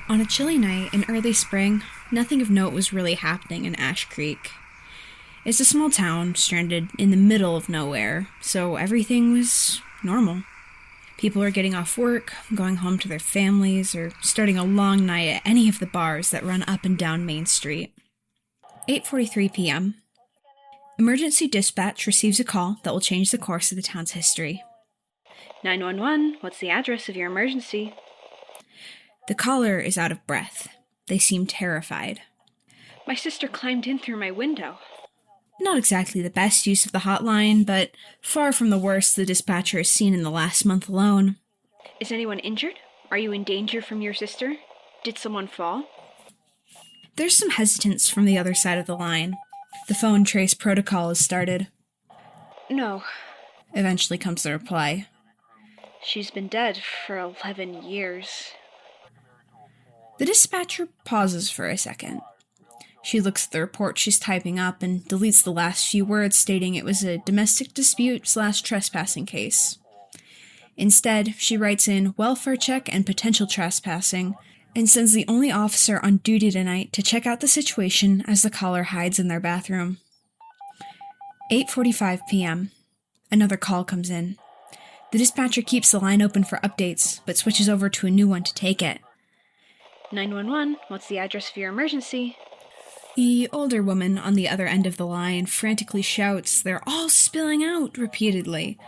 On a chilly night in early spring, nothing of note was really happening in Ash Creek. It's a small town stranded in the middle of nowhere, so everything was normal. People are getting off work, going home to their families, or starting a long night at any of the bars that run up and down Main Street. 8:43 p.m. Emergency dispatch receives a call that will change the course of the town's history. 911, what's the address of your emergency? The caller is out of breath. They seem terrified. My sister climbed in through my window. Not exactly the best use of the hotline, but far from the worst the dispatcher has seen in the last month alone. Is anyone injured? Are you in danger from your sister? Did someone fall? There's some hesitance from the other side of the line. The phone trace protocol is started. No. Eventually comes the reply. She's been dead for 11 years. The dispatcher pauses for a second. She looks at the report she's typing up and deletes the last few words stating it was a domestic dispute/trespassing case. Instead, she writes in welfare check and potential trespassing and sends the only officer on duty tonight to check out the situation as the caller hides in their bathroom. 8:45 p.m. Another call comes in. The dispatcher keeps the line open for updates, but switches over to a new one to take it. 911, what's the address of your emergency? The older woman on the other end of the line frantically shouts, "They're all spilling out," repeatedly,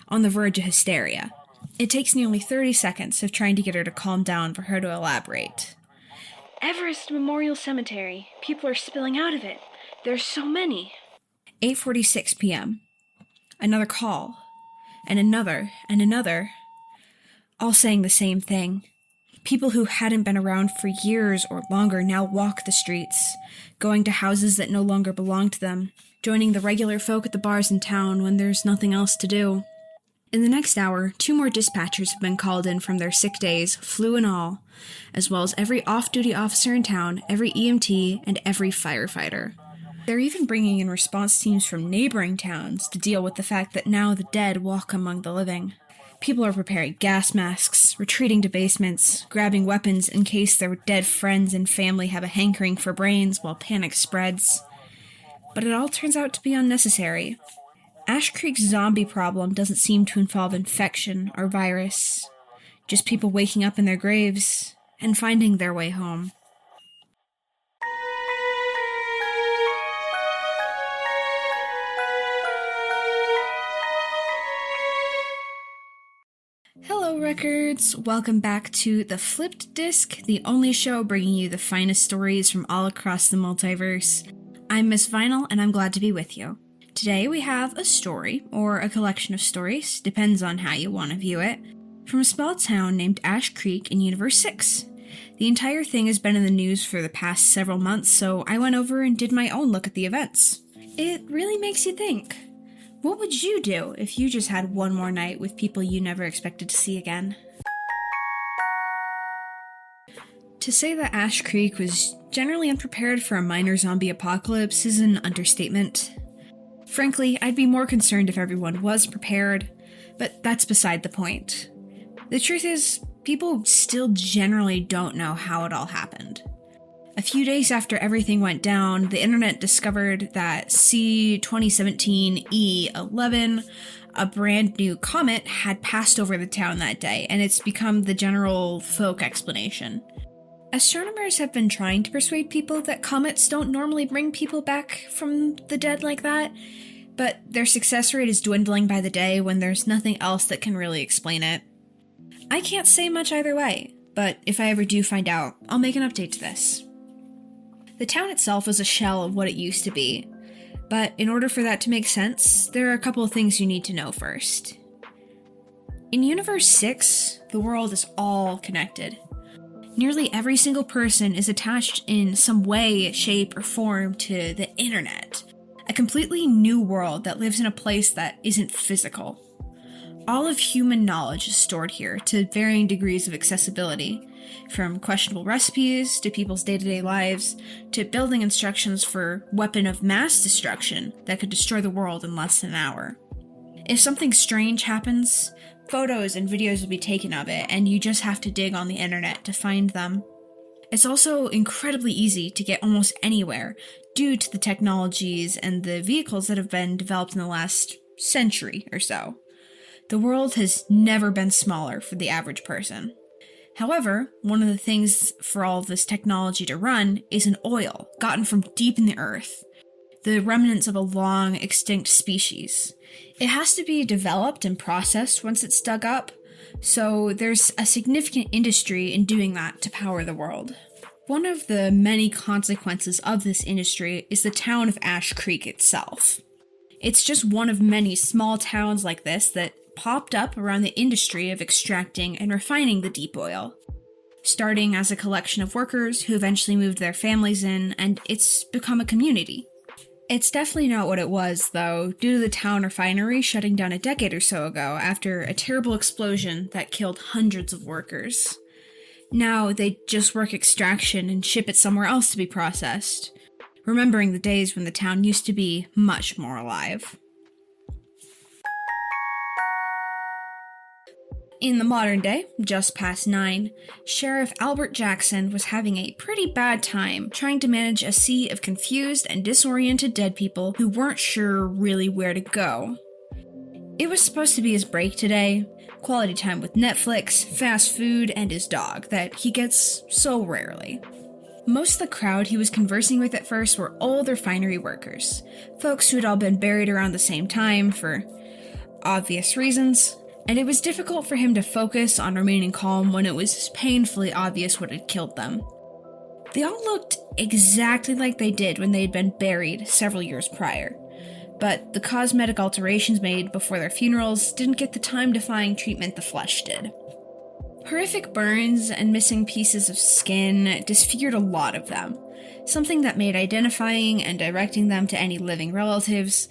on the verge of hysteria. It takes nearly 30 seconds of trying to get her to calm down for her to elaborate. Everest Memorial Cemetery. People are spilling out of it. There's so many. 8:46 p.m. Another call. And another, and another. All saying the same thing. People who hadn't been around for years or longer now walk the streets, going to houses that no longer belong to them, joining the regular folk at the bars in town when there's nothing else to do. In the next hour, 2 more dispatchers have been called in from their sick days, flu and all, as well as every off-duty officer in town, every EMT, and every firefighter. They're even bringing in response teams from neighboring towns to deal with the fact that now the dead walk among the living. People are preparing gas masks, retreating to basements, grabbing weapons in case their dead friends and family have a hankering for brains while panic spreads. But it all turns out to be unnecessary. Ash Creek's zombie problem doesn't seem to involve infection or virus, just people waking up in their graves and finding their way home. Hello, Records! Welcome back to The Flipped Disc, the only show bringing you the finest stories from all across the multiverse. I'm Miss Vinyl, and I'm glad to be with you. Today we have a story, or a collection of stories, depends on how you want to view it, from a small town named Ash Creek in Universe 6. The entire thing has been in the news for the past several months, so I went over and did my own look at the events. It really makes you think. What would you do if you just had one more night with people you never expected to see again? To say that Ash Creek was generally unprepared for a minor zombie apocalypse is an understatement. Frankly, I'd be more concerned if everyone was prepared, but that's beside the point. The truth is, people still generally don't know how it all happened. A few days after everything went down, the internet discovered that C-2017-E11, a brand new comet, had passed over the town that day, and it's become the general folk explanation. Astronomers have been trying to persuade people that comets don't normally bring people back from the dead like that, but their success rate is dwindling by the day when there's nothing else that can really explain it. I can't say much either way, but if I ever do find out, I'll make an update to this. The town itself is a shell of what it used to be, but in order for that to make sense, there are a couple of things you need to know first. In Universe 6, the world is all connected. Nearly every single person is attached in some way, shape, or form to the internet, a completely new world that lives in a place that isn't physical. All of human knowledge is stored here to varying degrees of accessibility, from questionable recipes to people's day-to-day lives, to building instructions for weapon of mass destruction that could destroy the world in less than an hour. If something strange happens, photos and videos will be taken of it, and you just have to dig on the internet to find them. It's also incredibly easy to get almost anywhere due to the technologies and the vehicles that have been developed in the last century or so. The world has never been smaller for the average person. However, one of the things for all of this technology to run is an oil gotten from deep in the earth, the remnants of a long extinct species. It has to be developed and processed once it's dug up, so there's a significant industry in doing that to power the world. One of the many consequences of this industry is the town of Ash Creek itself. It's just one of many small towns like this that popped up around the industry of extracting and refining the deep oil, starting as a collection of workers who eventually moved their families in, and it's become a community. It's definitely not what it was, though, due to the town refinery shutting down a decade or so ago after a terrible explosion that killed hundreds of workers. Now they just work extraction and ship it somewhere else to be processed, remembering the days when the town used to be much more alive. In the modern day, just past 9, Sheriff Albert Jackson was having a pretty bad time trying to manage a sea of confused and disoriented dead people who weren't sure really where to go. It was supposed to be his break today, quality time with Netflix, fast food, and his dog that he gets so rarely. Most of the crowd he was conversing with at first were old refinery workers, folks who had all been buried around the same time for obvious reasons, and it was difficult for him to focus on remaining calm when it was painfully obvious what had killed them. They all looked exactly like they did when they had been buried several years prior, but the cosmetic alterations made before their funerals didn't get the time-defying treatment the flesh did. Horrific burns and missing pieces of skin disfigured a lot of them, something that made identifying and directing them to any living relatives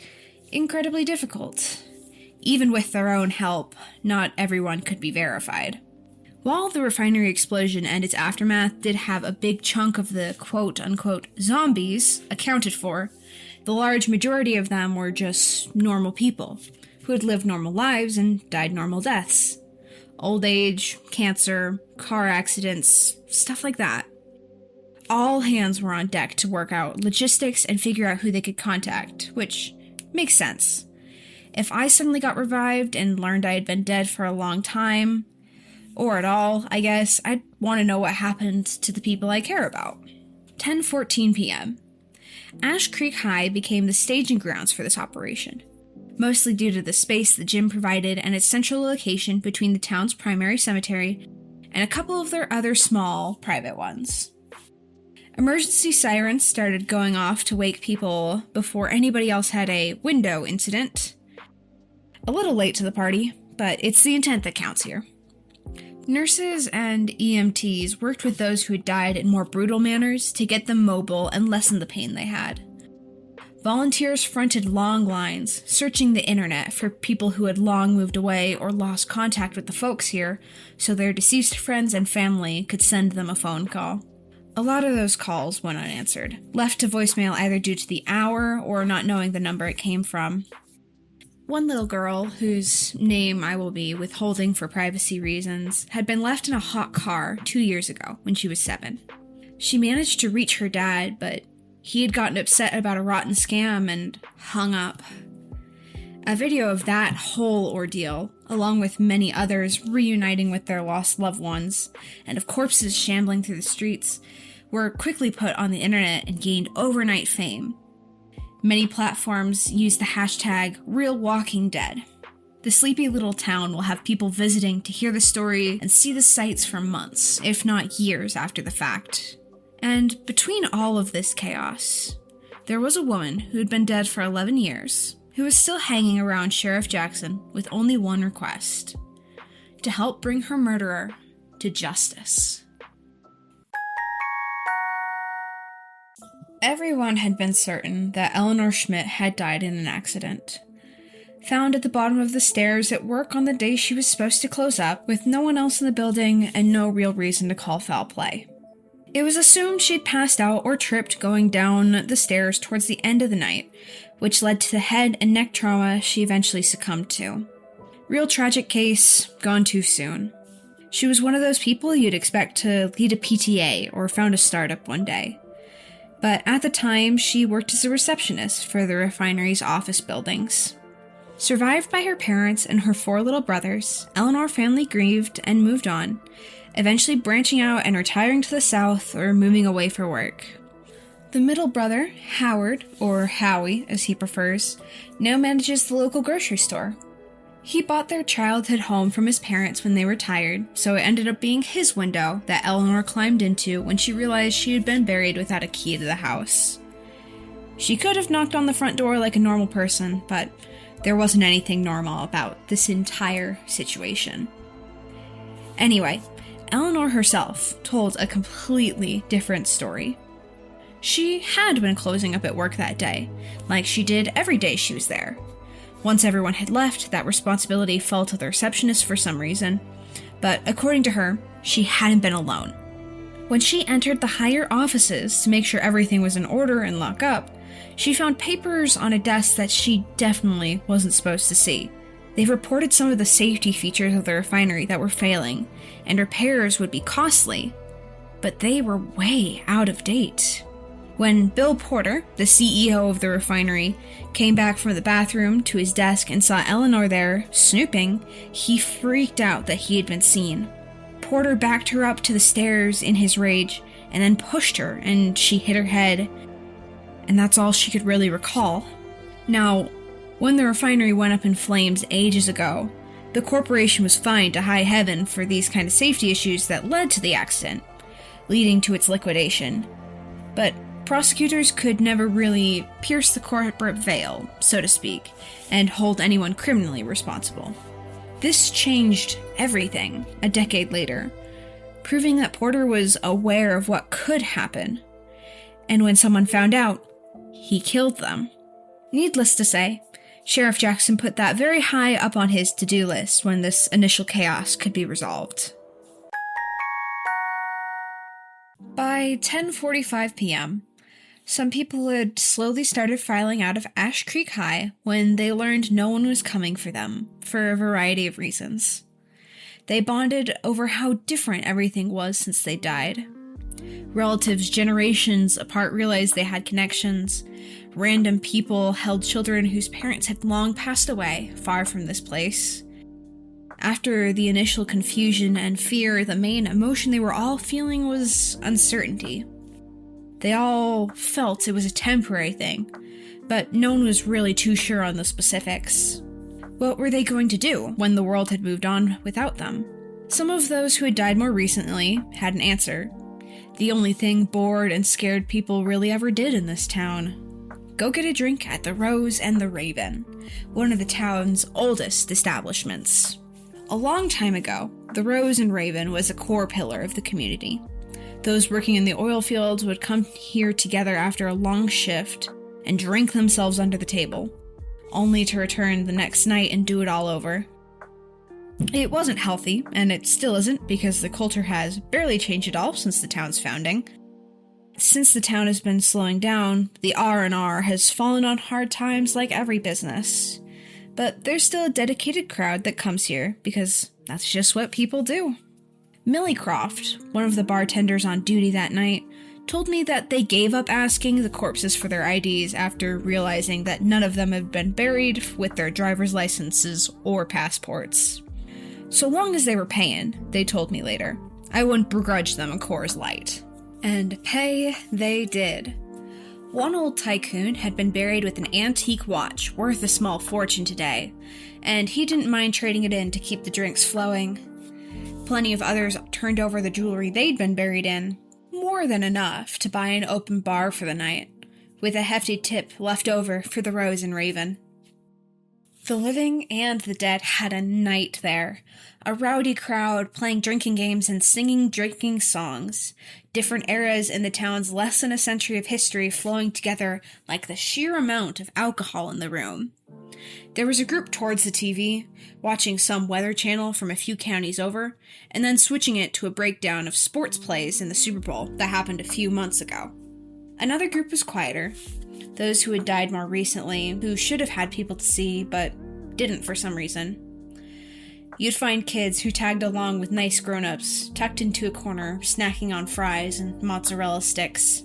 incredibly difficult. Even with their own help, not everyone could be verified. While the refinery explosion and its aftermath did have a big chunk of the quote-unquote zombies accounted for, the large majority of them were just normal people, who had lived normal lives and died normal deaths. Old age, cancer, car accidents, stuff like that. All hands were on deck to work out logistics and figure out who they could contact, which makes sense. If I suddenly got revived and learned I had been dead for a long time, or at all, I guess, I'd want to know what happened to the people I care about. 10:14 p.m. Ash Creek High became the staging grounds for this operation, mostly due to the space the gym provided and its central location between the town's primary cemetery and a couple of their other small, private ones. Emergency sirens started going off to wake people before anybody else had a window incident. A little late to the party, but it's the intent that counts here. Nurses and EMTs worked with those who had died in more brutal manners to get them mobile and lessen the pain they had. Volunteers fronted long lines, searching the internet for people who had long moved away or lost contact with the folks here, so their deceased friends and family could send them a phone call. A lot of those calls went unanswered, left to voicemail either due to the hour or not knowing the number it came from. One little girl, whose name I will be withholding for privacy reasons, had been left in a hot car 2 years ago when she was 7. She managed to reach her dad, but he had gotten upset about a rotten scam and hung up. A video of that whole ordeal, along with many others reuniting with their lost loved ones, and of corpses shambling through the streets, were quickly put on the internet and gained overnight fame. Many platforms use the hashtag #RealWalkingDead. The sleepy little town will have people visiting to hear the story and see the sights for months, if not years after the fact. And between all of this chaos, there was a woman who had been dead for 11 years, who was still hanging around Sheriff Jackson with only one request: to help bring her murderer to justice. Everyone had been certain that Eleanor Schmidt had died in an accident. Found at the bottom of the stairs at work on the day she was supposed to close up, with no one else in the building and no real reason to call foul play. It was assumed she'd passed out or tripped going down the stairs towards the end of the night, which led to the head and neck trauma she eventually succumbed to. Real tragic case, gone too soon. She was one of those people you'd expect to lead a PTA or found a startup one day. But at the time, she worked as a receptionist for the refinery's office buildings. Survived by her parents and her 4 little brothers, Eleanor family grieved and moved on, eventually branching out and retiring to the south or moving away for work. The middle brother, Howard, or Howie as he prefers, now manages the local grocery store. He bought their childhood home from his parents when they retired, so it ended up being his window that Eleanor climbed into when she realized she had been buried without a key to the house. She could have knocked on the front door like a normal person, but there wasn't anything normal about this entire situation. Anyway, Eleanor herself told a completely different story. She had been closing up at work that day, like she did every day she was there. Once everyone had left, that responsibility fell to the receptionist for some reason, but according to her, she hadn't been alone. When she entered the higher offices to make sure everything was in order and lock up, she found papers on a desk that she definitely wasn't supposed to see. They reported some of the safety features of the refinery that were failing, and repairs would be costly, but they were way out of date. When Bill Porter, the CEO of the refinery, came back from the bathroom to his desk and saw Eleanor there, snooping, he freaked out that he had been seen. Porter backed her up to the stairs in his rage, and then pushed her, and she hit her head, and that's all she could really recall. Now, when the refinery went up in flames ages ago, the corporation was fined to high heaven for these kind of safety issues that led to the accident, leading to its liquidation. But prosecutors could never really pierce the corporate veil, so to speak, and hold anyone criminally responsible. This changed everything a decade later, proving that Porter was aware of what could happen. And when someone found out, he killed them. Needless to say, Sheriff Jackson put that very high up on his to-do list when this initial chaos could be resolved. By 10:45 p.m., some people had slowly started filing out of Ash Creek High when they learned no one was coming for them, for a variety of reasons. They bonded over how different everything was since they died. Relatives generations apart realized they had connections. Random people held children whose parents had long passed away, far from this place. After the initial confusion and fear, the main emotion they were all feeling was uncertainty. They all felt it was a temporary thing, but no one was really too sure on the specifics. What were they going to do when the world had moved on without them? Some of those who had died more recently had an answer. The only thing bored and scared people really ever did in this town. Go get a drink at the Rose and the Raven, one of the town's oldest establishments. A long time ago, the Rose and Raven was a core pillar of the community. Those working in the oil fields would come here together after a long shift and drink themselves under the table, only to return the next night and do it all over. It wasn't healthy, and it still isn't because the culture has barely changed at all since the town's founding. Since the town has been slowing down, the R&R has fallen on hard times like every business. But there's still a dedicated crowd that comes here because that's just what people do. Millie Croft, one of the bartenders on duty that night, told me that they gave up asking the corpses for their IDs after realizing that none of them had been buried with their driver's licenses or passports. So long as they were paying, they told me later, I wouldn't begrudge them a Coors Light. And pay they did. One old tycoon had been buried with an antique watch worth a small fortune today, and he didn't mind trading it in to keep the drinks flowing. Plenty of others turned over the jewelry they'd been buried in, more than enough to buy an open bar for the night, with a hefty tip left over for the Rose and Raven. The living and the dead had a night there, a rowdy crowd playing drinking games and singing drinking songs, different eras in the town's less than a century of history flowing together like the sheer amount of alcohol in the room. There was a group towards the TV, watching some weather channel from a few counties over, and then switching it to a breakdown of sports plays in the Super Bowl that happened a few months ago. Another group was quieter, those who had died more recently, who should have had people to see, but didn't for some reason. you'd find kids who tagged along with nice grown-ups, tucked into a corner, snacking on fries and mozzarella sticks.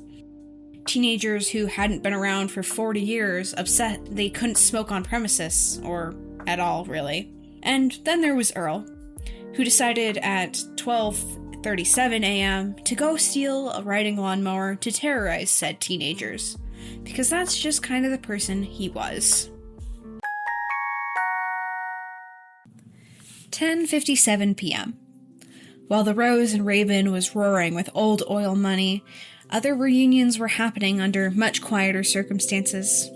Teenagers who hadn't been around for 40 years, upset they couldn't smoke on premises, or at all, really. And then there was Earl, who decided at 12:37 a.m. to go steal a riding lawnmower to terrorize said teenagers, because that's just kind of the person he was. 10:57 p.m. While the Rose and Raven was roaring with old oil money, other reunions were happening under much quieter circumstances.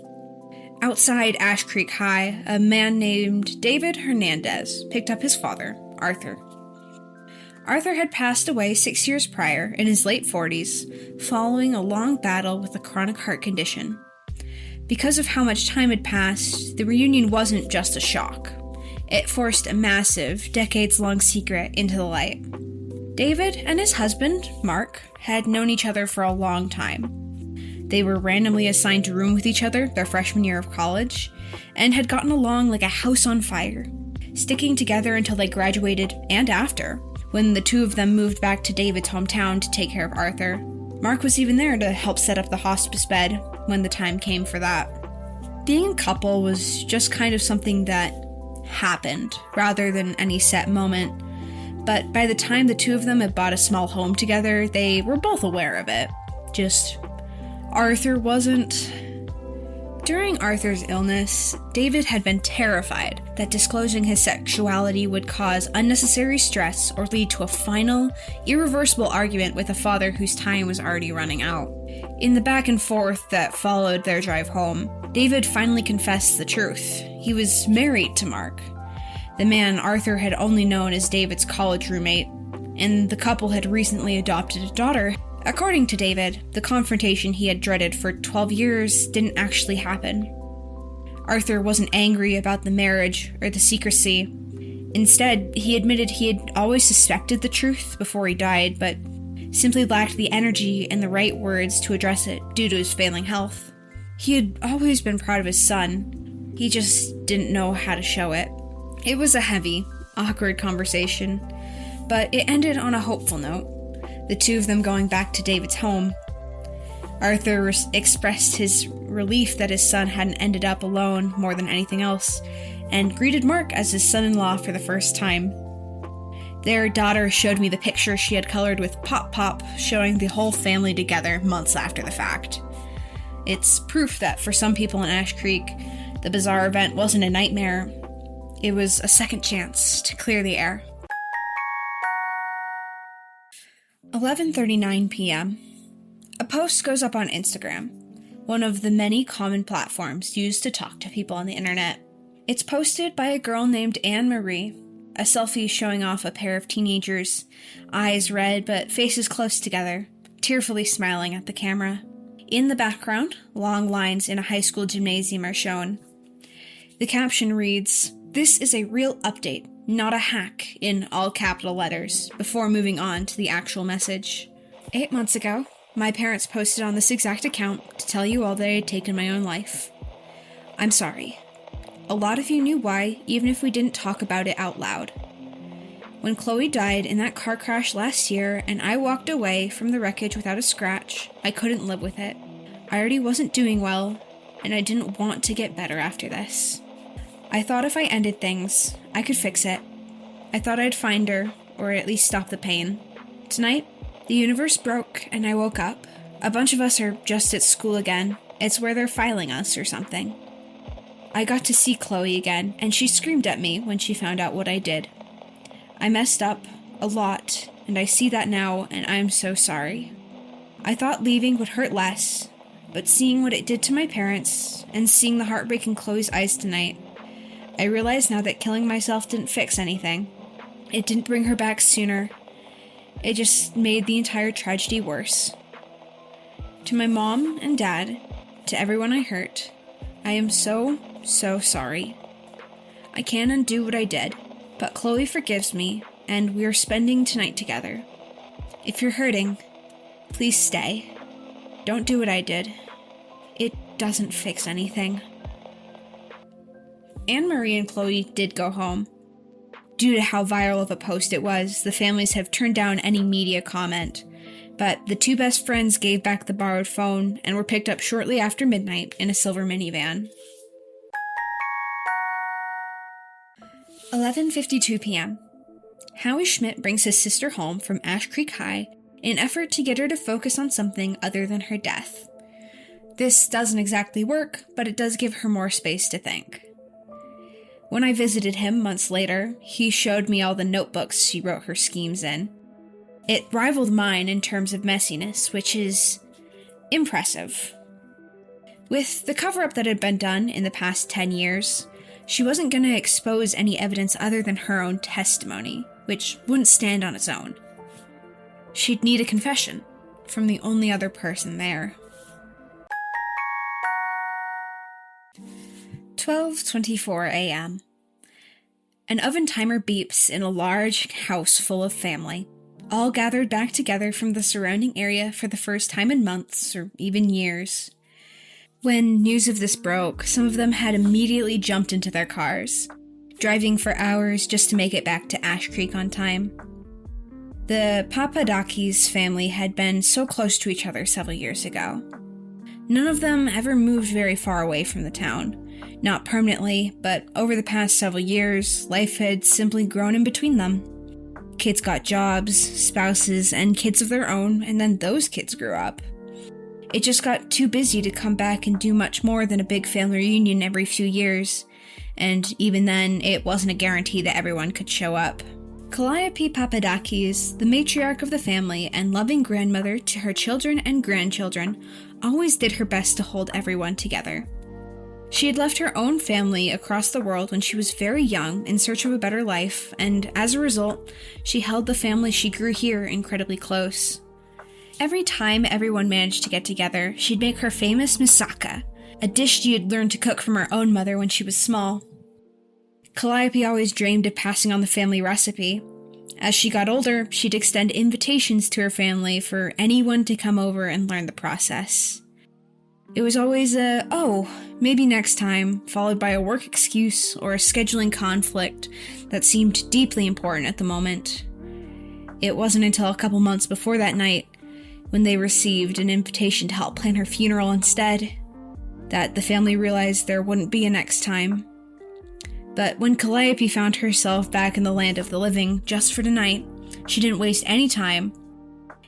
Outside Ash Creek High, a man named David Hernandez picked up his father, Arthur. Arthur had passed away 6 years prior, in his late 40s, following a long battle with a chronic heart condition. Because of how much time had passed, the reunion wasn't just a shock. It forced a massive, decades-long secret into the light. David and his husband, Mark, had known each other for a long time. They were randomly assigned to room with each other their freshman year of college, and had gotten along like a house on fire, sticking together until they graduated and after, when the two of them moved back to David's hometown to take care of Arthur. Mark was even there to help set up the hospice bed when the time came for that. Being a couple was just kind of something that happened, rather than any set moment, but by the time the two of them had bought a small home together, they were both aware of it. Just, Arthur wasn't. During Arthur's illness, David had been terrified that disclosing his sexuality would cause unnecessary stress or lead to a final, irreversible argument with a father whose time was already running out. In the back and forth that followed their drive home, David finally confessed the truth. He was married to Mark, the man Arthur had only known as David's college roommate, and the couple had recently adopted a daughter. According to David, the confrontation he had dreaded for 12 years didn't actually happen. Arthur wasn't angry about the marriage or the secrecy. Instead, he admitted he had always suspected the truth before he died, but simply lacked the energy and the right words to address it due to his failing health. He had always been proud of his son. He just didn't know how to show it. It was a heavy, awkward conversation, but it ended on a hopeful note, the two of them going back to David's home. Arthur expressed his relief that his son hadn't ended up alone more than anything else, and greeted Mark as his son-in-law for the first time. Their daughter showed me the picture she had colored with Pop Pop, showing the whole family together months after the fact. It's proof that for some people in Ash Creek, the bizarre event wasn't a nightmare. It was a second chance to clear the air. 11:39 p.m. A post goes up on Instagram, one of the many common platforms used to talk to people on the internet. It's posted by a girl named Anne Marie, a selfie showing off a pair of teenagers, eyes red but faces close together, tearfully smiling at the camera. In the background, long lines in a high school gymnasium are shown. The caption reads, "This is a real update, not a hack," in all capital letters, before moving on to the actual message. 8 months ago, my parents posted on this exact account to tell you all that I had taken my own life. I'm sorry. A lot of you knew why, even if we didn't talk about it out loud. When Chloe died in that car crash last year and I walked away from the wreckage without a scratch, I couldn't live with it. I already wasn't doing well, and I didn't want to get better after this. I thought if I ended things, I could fix it. I thought I'd find her, or at least stop the pain. Tonight, the universe broke and I woke up. A bunch of us are just at school again. It's where they're filing us or something. I got to see Chloe again, and she screamed at me when she found out what I did. I messed up a lot, and I see that now, and I'm so sorry. I thought leaving would hurt less, but seeing what it did to my parents, and seeing the heartbreak in Chloe's eyes tonight, I realize now that killing myself didn't fix anything. It didn't bring her back sooner. It just made the entire tragedy worse. To my mom and dad, to everyone I hurt, I am so sorry. I can't undo what I did, but Chloe forgives me, and we are spending tonight together. If you're hurting, please stay. Don't do what I did. It doesn't fix anything. Anne-Marie and Chloe did go home. Due to how viral of a post it was, the families have turned down any media comment, but the two best friends gave back the borrowed phone and were picked up shortly after midnight in a silver minivan. 11:52 p.m. Howie Schmidt brings his sister home from Ash Creek High in an effort to get her to focus on something other than her death. This doesn't exactly work, but it does give her more space to think. When I visited him months later, he showed me all the notebooks she wrote her schemes in. It rivaled mine in terms of messiness, which is impressive. With the cover-up that had been done in the past 10 years, she wasn't going to expose any evidence other than her own testimony, which wouldn't stand on its own. She'd need a confession from the only other person there. 12:24 a.m. An oven timer beeps in a large house full of family, all gathered back together from the surrounding area for the first time in months or even years. When news of this broke, some of them had immediately jumped into their cars, driving for hours just to make it back to Ash Creek on time. The Papadakis family had been so close to each other several years ago. None of them ever moved very far away from the town. Not permanently, but over the past several years, life had simply grown in between them. Kids got jobs, spouses, and kids of their own, and then those kids grew up. It just got too busy to come back and do much more than a big family reunion every few years, and even then, it wasn't a guarantee that everyone could show up. Calliope Papadakis, the matriarch of the family and loving grandmother to her children and grandchildren, always did her best to hold everyone together. She had left her own family across the world when she was very young in search of a better life, and as a result, she held the family she grew here incredibly close. Every time everyone managed to get together, she'd make her famous moussaka, a dish she had learned to cook from her own mother when she was small. Calliope always dreamed of passing on the family recipe. As she got older, she'd extend invitations to her family for anyone to come over and learn the process. It was always maybe next time, followed by a work excuse or a scheduling conflict that seemed deeply important at the moment. It wasn't until a couple months before that night, when they received an invitation to help plan her funeral instead, that the family realized there wouldn't be a next time. But when Calliope found herself back in the land of the living just for tonight, she didn't waste any time.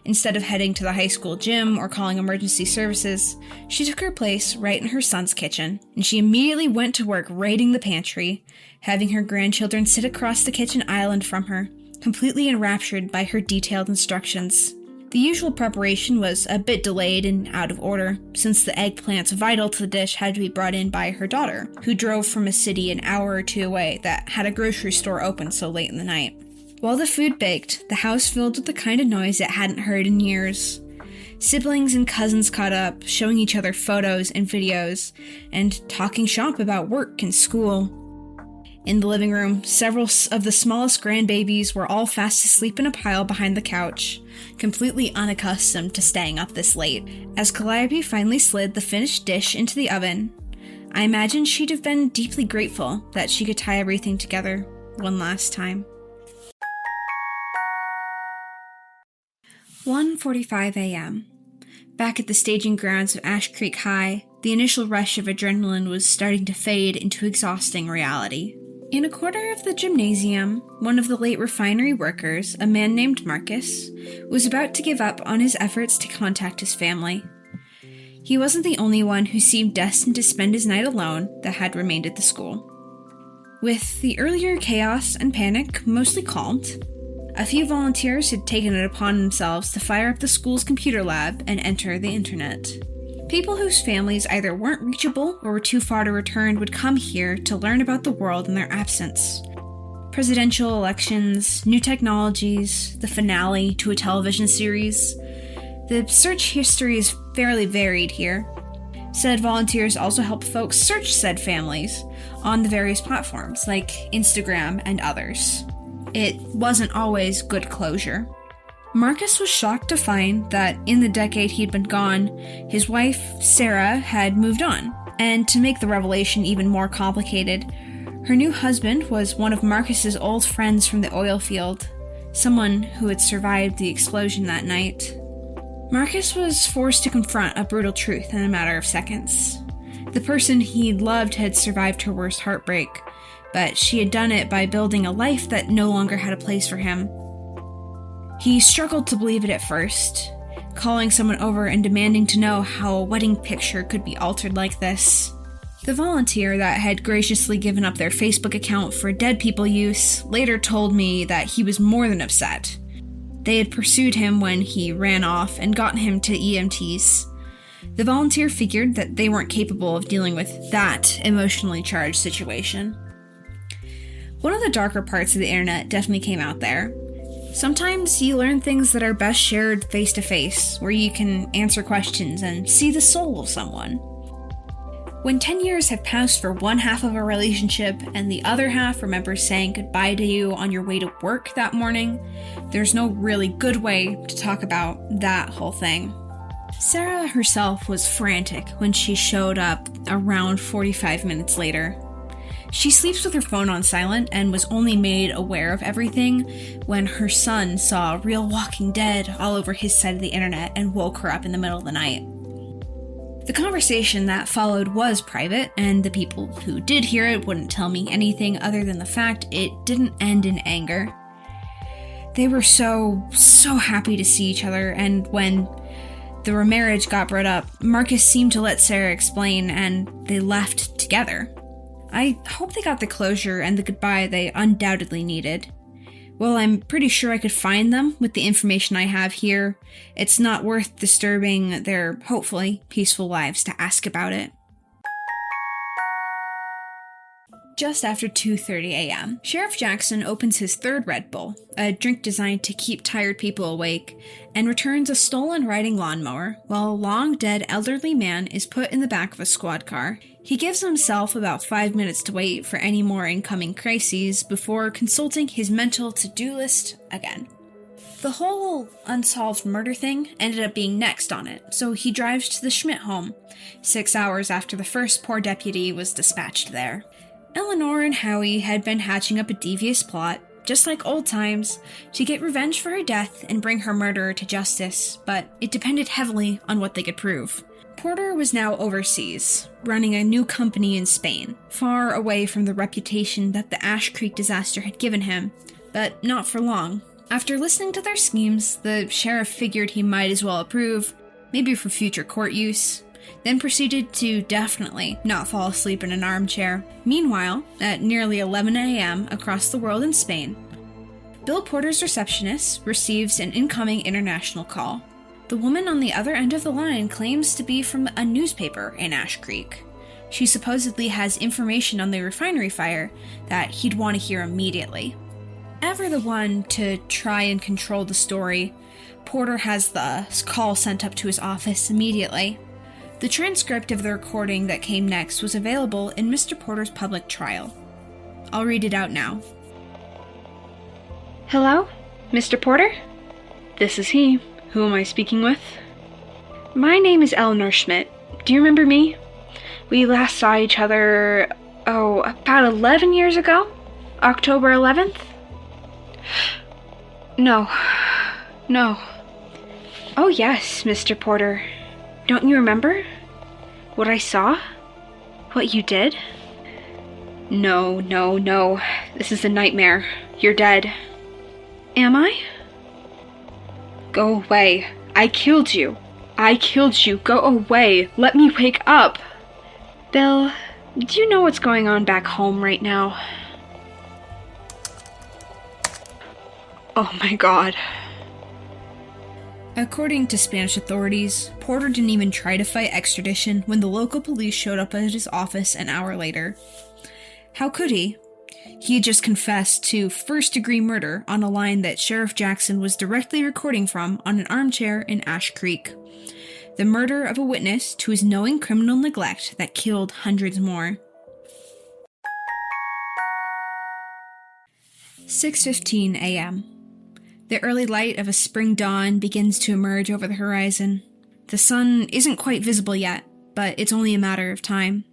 Instead of heading to the high school gym or calling emergency services, she took her place right in her son's kitchen, and she immediately went to work raiding the pantry, having her grandchildren sit across the kitchen island from her, completely enraptured by her detailed instructions. The usual preparation was a bit delayed and out of order, since the eggplants vital to the dish had to be brought in by her daughter, who drove from a city an hour or two away that had a grocery store open so late in the night. While the food baked, the house filled with the kind of noise it hadn't heard in years. Siblings and cousins caught up, showing each other photos and videos, and talking shop about work and school. In the living room, several of the smallest grandbabies were all fast asleep in a pile behind the couch, completely unaccustomed to staying up this late. As Calliope finally slid the finished dish into the oven, I imagine she'd have been deeply grateful that she could tie everything together one last time. 1:45 a.m. Back at the staging grounds of Ash Creek High, the initial rush of adrenaline was starting to fade into exhausting reality. In a corner of the gymnasium, one of the late refinery workers, a man named Marcus, was about to give up on his efforts to contact his family. He wasn't the only one who seemed destined to spend his night alone that had remained at the school. With the earlier chaos and panic mostly calmed, a few volunteers had taken it upon themselves to fire up the school's computer lab and enter the internet. People whose families either weren't reachable or were too far to return would come here to learn about the world in their absence. Presidential elections, new technologies, the finale to a television series. The search history is fairly varied here. Said volunteers also help folks search said families on the various platforms like Instagram and others. It wasn't always good closure. Marcus was shocked to find that in the decade he'd been gone, his wife, Sarah, had moved on. And to make the revelation even more complicated, Her new husband was one of Marcus's old friends from the oil field, someone who had survived the explosion that night. Marcus was forced to confront a brutal truth in a matter of seconds. The person he'd loved had survived her worst heartbreak, but she had done it by building a life that no longer had a place for him. He struggled to believe it at first, calling someone over and demanding to know how a wedding picture could be altered like this. The volunteer that had graciously given up their Facebook account for dead people use later told me that he was more than upset. They had pursued him when he ran off and gotten him to EMTs. The volunteer figured that they weren't capable of dealing with that emotionally charged situation. One of the darker parts of the internet definitely came out there. Sometimes you learn things that are best shared face to face, where you can answer questions and see the soul of someone. When 10 years have passed for one half of a relationship and the other half remembers saying goodbye to you on your way to work that morning, there's no really good way to talk about that whole thing. Sarah herself was frantic when she showed up around 45 minutes later. She sleeps with her phone on silent and was only made aware of everything when her son saw Real Walking Dead all over his side of the internet and woke her up in the middle of the night. The conversation that followed was private, and the people who did hear it wouldn't tell me anything other than the fact it didn't end in anger. They were so happy to see each other, and when the remarriage got brought up, Marcus seemed to let Sarah explain, and they left together. I hope they got the closure and the goodbye they undoubtedly needed. Well, I'm pretty sure I could find them with the information I have here. It's not worth disturbing their, hopefully, peaceful lives to ask about it. Just after 2:30 a.m., Sheriff Jackson opens his third Red Bull, a drink designed to keep tired people awake, and returns a stolen riding lawnmower, while a long-dead elderly man is put in the back of a squad car. He gives himself about 5 minutes to wait for any more incoming crises before consulting his mental to-do list again. The whole unsolved murder thing ended up being next on it, so he drives to the Schmidt home, 6 hours after the first poor deputy was dispatched there. Eleanor and Howie had been hatching up a devious plot, just like old times, to get revenge for her death and bring her murderer to justice, but it depended heavily on what they could prove. Porter was now overseas, running a new company in Spain, far away from the reputation that the Ash Creek disaster had given him, but not for long. After listening to their schemes, the sheriff figured he might as well approve, maybe for future court use, then proceeded to definitely not fall asleep in an armchair. Meanwhile, at nearly 11 a.m. across the world in Spain, Bill Porter's receptionist receives an incoming international call. The woman on the other end of the line claims to be from a newspaper in Ash Creek. She supposedly has information on the refinery fire that he'd want to hear immediately. Ever the one to try and control the story, Porter has the call sent up to his office immediately. The transcript of the recording that came next was available in Mr. Porter's public trial. I'll read it out now. Hello? Mr. Porter? This is he. Who am I speaking with? My name is Eleanor Schmidt. Do you remember me? We last saw each other, about 11 years ago? October 11th? No. Oh yes, Mr. Porter. Don't you remember? What I saw? What you did? No. This is a nightmare. You're dead. Am I? Go away. I killed you. Go away. Let me wake up. Bill, do you know what's going on back home right now? Oh my God. According to Spanish authorities, Porter didn't even try to fight extradition when the local police showed up at his office an hour later. How could he? He had just confessed to first-degree murder on a line that Sheriff Jackson was directly recording from on an armchair in Ash Creek. The murder of a witness to his knowing criminal neglect that killed hundreds more. 6:15 a.m. The early light of a spring dawn begins to emerge over the horizon. The sun isn't quite visible yet, but it's only a matter of time.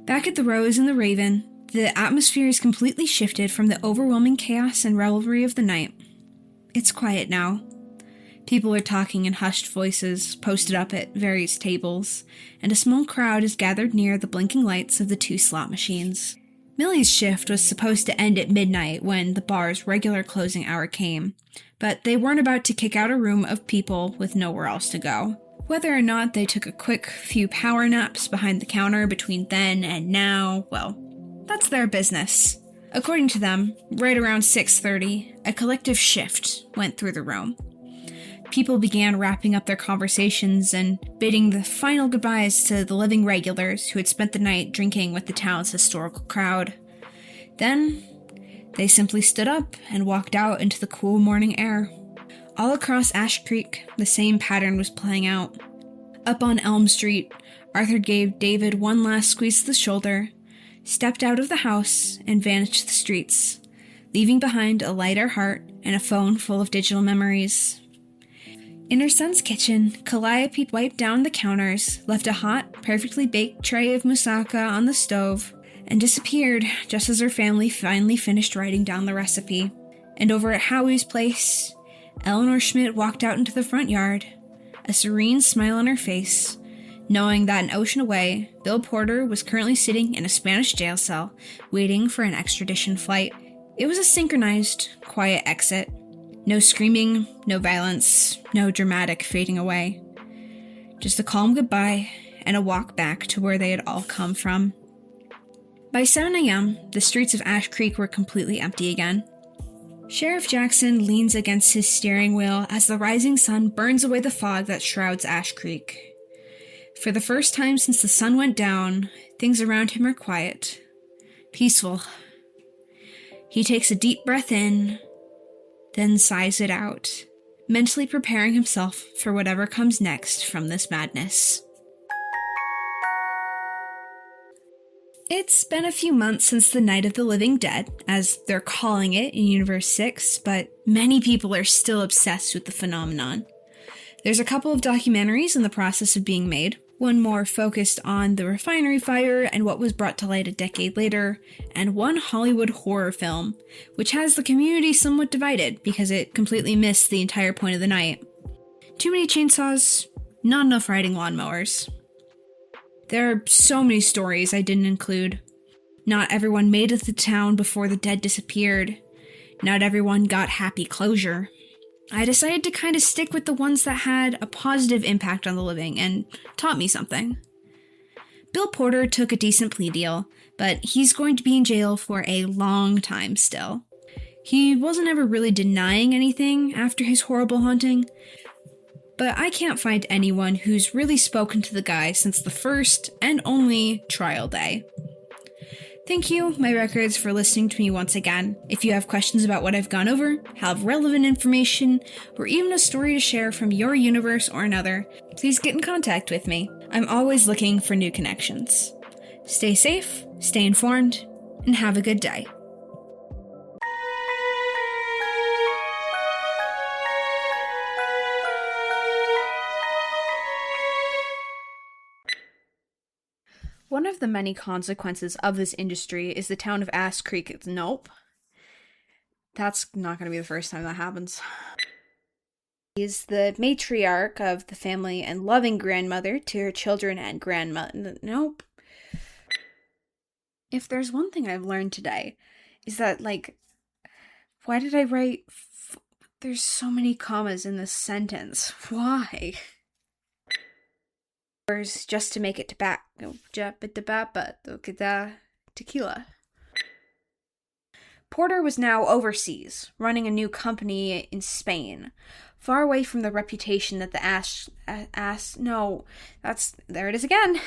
Back at the Rose and the Raven, The atmosphere is completely shifted from the overwhelming chaos and revelry of the night. It's quiet now. People are talking in hushed voices, posted up at various tables, and a small crowd is gathered near the blinking lights of the 2 slot machines. Millie's shift was supposed to end at midnight when the bar's regular closing hour came, but they weren't about to kick out a room of people with nowhere else to go. Whether or not they took a quick few power naps behind the counter between then and now, well, that's their business. According to them, right around 6:30, a collective shift went through the room. People began wrapping up their conversations and bidding the final goodbyes to the living regulars who had spent the night drinking with the town's historical crowd. Then, they simply stood up and walked out into the cool morning air. All across Ash Creek, the same pattern was playing out. Up on Elm Street, Arthur gave David one last squeeze to the shoulder, stepped out of the house, and vanished the streets, leaving behind a lighter heart and a phone full of digital memories. In her son's kitchen, Calliope wiped down the counters, left a hot, perfectly baked tray of moussaka on the stove, and disappeared just as her family finally finished writing down the recipe. And over at Howie's place, Eleanor Schmidt walked out into the front yard, a serene smile on her face, knowing that an ocean away, Bill Porter was currently sitting in a Spanish jail cell, waiting for an extradition flight. It was a synchronized, quiet exit. No screaming, no violence, no dramatic fading away. Just a calm goodbye and a walk back to where they had all come from. By 7 a.m., the streets of Ash Creek were completely empty again. Sheriff Jackson leans against his steering wheel as the rising sun burns away the fog that shrouds Ash Creek. For the first time since the sun went down, things around him are quiet, peaceful. He takes a deep breath in, then sighs it out, mentally preparing himself for whatever comes next from this madness. It's been a few months since the Night of the Living Dead, as they're calling it in Universe 6, but many people are still obsessed with the phenomenon. There's a couple of documentaries in the process of being made, one more focused on the refinery fire and what was brought to light a decade later, and one Hollywood horror film, which has the community somewhat divided because it completely missed the entire point of the night. Too many chainsaws, not enough riding lawnmowers. There are so many stories I didn't include. Not everyone made it to town before the dead disappeared. Not everyone got happy closure. I decided to kind of stick with the ones that had a positive impact on the living and taught me something. Bill Porter took a decent plea deal, but he's going to be in jail for a long time still. He wasn't ever really denying anything after his horrible haunting, but I can't find anyone who's really spoken to the guy since the first and only trial day. Thank you, my records, for listening to me once again. If you have questions about what I've gone over, have relevant information, or even a story to share from your universe or another, please get in contact with me. I'm always looking for new connections. Stay safe, stay informed, and have a good day. One of the many consequences of this industry is the town of Ash Creek. Nope. That's not going to be the first time that happens. Is the matriarch of the family and loving grandmother to her children and grandmother. Nope. If there's one thing I've learned today, is that, why did I write... There's so many commas in this sentence. Why? Just to make it to back. Tequila. Porter was now overseas, running a new company in Spain, far away from the reputation that the there it is again.